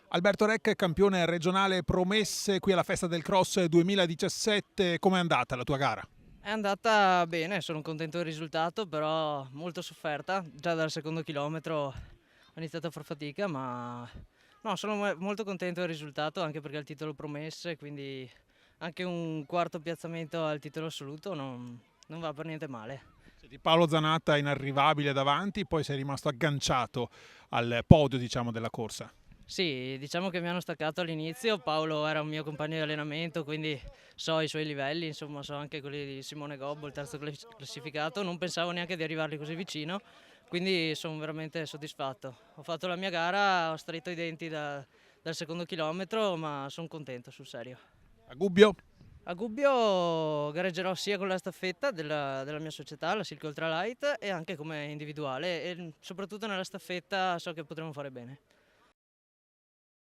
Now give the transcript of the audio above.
Alberto Rec, campione regionale Promesse qui alla Festa del Cross 2017, com'è andata la tua gara? È andata bene, sono contento del risultato, però molto sofferta. Già dal secondo chilometro ho iniziato a far fatica, ma no, sono molto contento del risultato, anche perché è il titolo Promesse, quindi anche un quarto piazzamento al titolo assoluto non va per niente male. Senti, Paolo Zanatta inarrivabile davanti, poi sei rimasto agganciato al podio, diciamo, della corsa. Sì, diciamo che mi hanno staccato all'inizio, Paolo era un mio compagno di allenamento, quindi so i suoi livelli, insomma so anche quelli di Simone Gobbo, il terzo classificato, non pensavo neanche di arrivarli così vicino, quindi sono veramente soddisfatto. Ho fatto la mia gara, ho stretto i denti dal secondo chilometro, ma sono contento sul serio. A Gubbio? A Gubbio gareggerò sia con la staffetta della mia società, la Silk Ultralight, e anche come individuale, e soprattutto nella staffetta so che potremo fare bene.